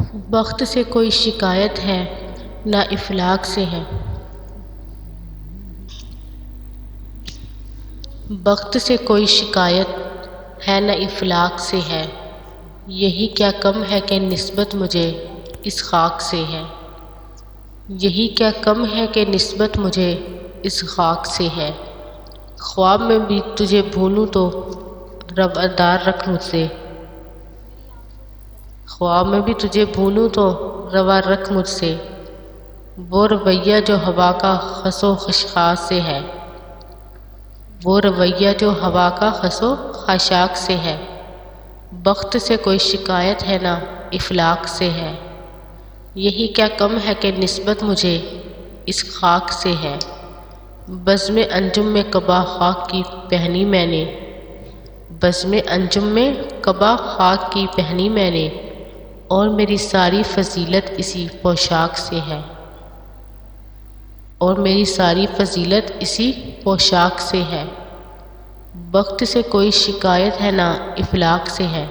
بخت سے کوئی شکایت ہے نہ افلاک سے ہے۔ بخت سے کوئی شکایت ہے نہ افلاک سے ہے، یہی کیا کم ہے کہ نسبت مجھے اس خاک سے ہے۔ یہی کیا کم ہے کہ نسبت مجھے اس خاک سے ہے۔ خواب میں بھی تجھے بھولوں تو روادار رکھ مجھ سے، خواب میں بھی تجھے بھولوں تو روا رکھ مجھ سے، وہ رویہ جو ہوا کا خس و خشخاش سے ہے، وہ رویہ جو ہوا کا خس و خاشاک سے ہے۔ بخت سے کوئی شکایت ہے نہ افلاک سے ہے، یہی کیا کم ہے کہ نسبت مجھے اس خاک سے ہے۔ بزم انجم میں قبا خاک کی پہنی میں نے، بزم انجم میں قبا خاک کی پہنی میں نے، اور میری ساری فضیلت اسی پوشاک سے ہے، اور میری ساری فضیلت اسی پوشاک سے ہے۔ بخت سے کوئی شکایت ہے نہ افلاک سے ہے،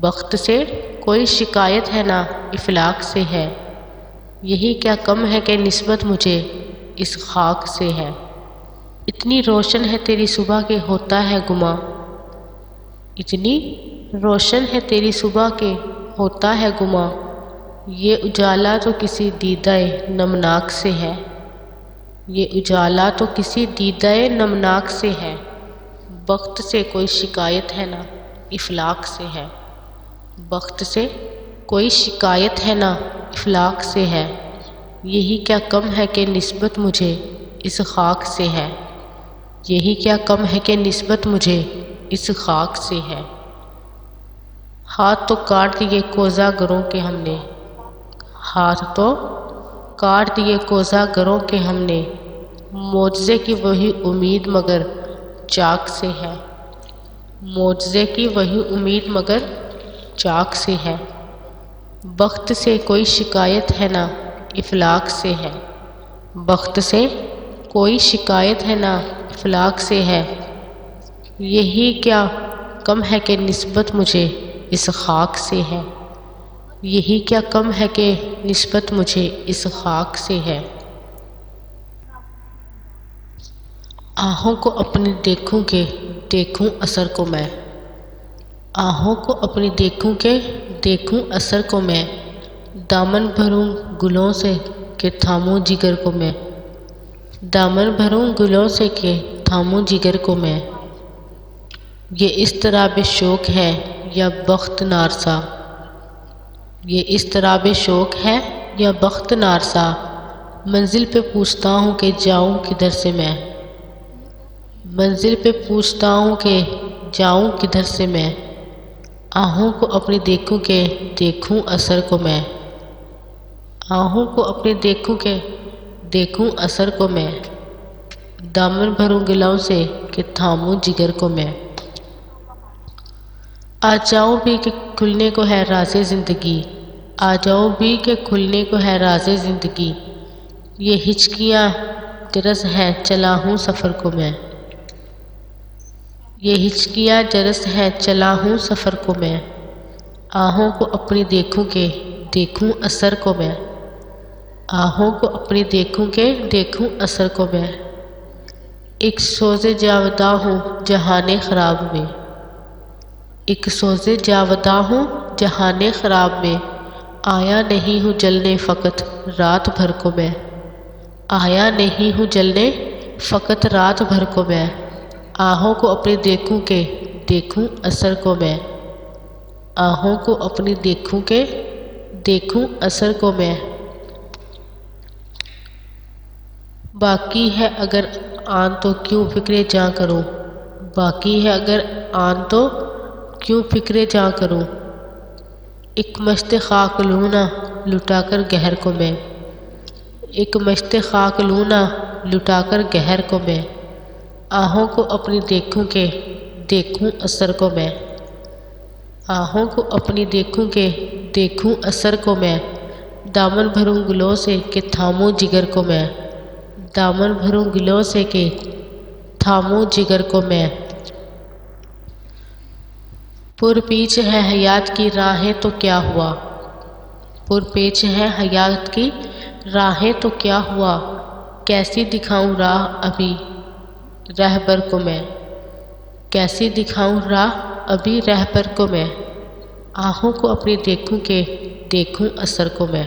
بخت سے کوئی شکایت ہے نہ افلاک سے ہے، یہی کیا کم ہے کہ نسبت مجھے اس خاک سے ہے۔ اتنی روشن ہے تیری صبح کہ ہوتا ہے گماں، اتنی روشن ہے تیری صبح کہ ہوتا ہے گماں، یہ اجالا تو کسی دیدہ نمناک سے ہے، یہ اجالا تو کسی دیدہ نمناک سے ہے۔ بخت سے کوئی شکایت ہے نہ افلاک سے ہے، بخت سے کوئی شکایت ہے نہ افلاک سے ہے، یہی کیا کم ہے کہ نسبت مجھے اس خاک سے ہے، یہی کیا کم ہے کہ نسبت مجھے اس خاک سے ہے۔ ہاتھ تو کاٹ دیے کوزہ گروں کے ہم نے، ہاتھ تو کاٹ دیے کوزہ گروں کے ہم نے، معجزے کی وہی امید مگر چاک سے ہے، معجزے کی وہی امید مگر چاک سے ہے۔ بخت سے کوئی شکایت ہے نہ افلاک سے ہے، بخت سے کوئی شکایت ہے نہ افلاک سے ہے، یہی کیا کم ہے کہ نسبت مجھے اس خاک سے ہے، یہی کیا کم ہے کہ نسبت مجھے اس خاک سے ہے۔ آہوں کو اپنی دیکھوں کہ دیکھوں اثر کو میں، آہوں کو اپنی دیکھوں کہ دیکھوں اثر کو میں، دامن بھروں گلوں سے کہ تھاموں جگر کو میں، دامن بھروں گلوں سے کہ تھاموں جگر کو میں۔ یہ اضطراب شوق ہے یا بخت نارسا، یہ اضطراب شوق ہے یا بخت نارسا، منزل پہ پوچھتا ہوں کہ جاؤں کدھر سے میں، منزل پہ پوچھتا ہوں کہ جاؤں کدھر سے میں، آہوں کو اپنی دیکھوں کہ دیکھوں اثر کو میں، آہوں کو اپنی دیکھوں کہ دیکھوں اثر کو میں، دامن بھروں گلوں سے کہ تھاموں جگر کو میں۔ آ جاؤ بھی کہ کھلنے کو ہے راز زندگی، آ جاؤ بھی کہ کھلنے کو ہے راز زندگی، یہ ہچکیاں جرس ہے چلا ہوں سفر کو میں، یہ ہچکیاں جرس ہے چلا ہوں سفر کو میں، آہوں کو اپنی دیکھوں کہ دیکھوں اثر کو میں، آہوں کو اپنی دیکھوں کہ دیکھوں اثر کو میں۔ ایک سوز جاوداں ہوں جہان خراب میں، ایک سوز جاوداں ہوں جہان خراب میں، آیا نہیں ہوں جلنے فقط رات بھر کو میں، آیا نہیں ہوں جلنے فقط رات بھر کو میں، آہوں کو اپنی دیکھوں کہ دیکھوں اثر کو میں، آہوں کو اپنی دیکھوں کہ دیکھوں اثر کو میں۔ باقی ہے اگر آن تو کیوں فکر جاں کروں، باقی ہے اگر آن تو کیوں فکر جاں کروں، ایک مشت خاک لوں نہ لٹا کر گہر کو میں، ایک مشت خاک لوں نہ لٹا کر گہر کو میں، آہوں کو اپنی دیکھوں کہ دیکھوں اثر کو میں، آہوں کو اپنی دیکھوں کہ دیکھوں اثر کو میں، دامن بھروں گلوں سے کہ تھاموں جگر کو میں، دامن بھروں گلوں سے کہ تھاموں جگر کو میں۔ پر پیچ ہے حیات کی راہیں تو کیا ہوا، پرپیچ ہے حیات کی راہیں تو کیا ہوا، کیسی دکھاؤں راہ ابھی رہبر کو میں، کیسی دکھاؤں راہ ابھی رہبر کو میں، آہوں کو اپنی دیکھوں کہ دیکھوں اثر کو میں۔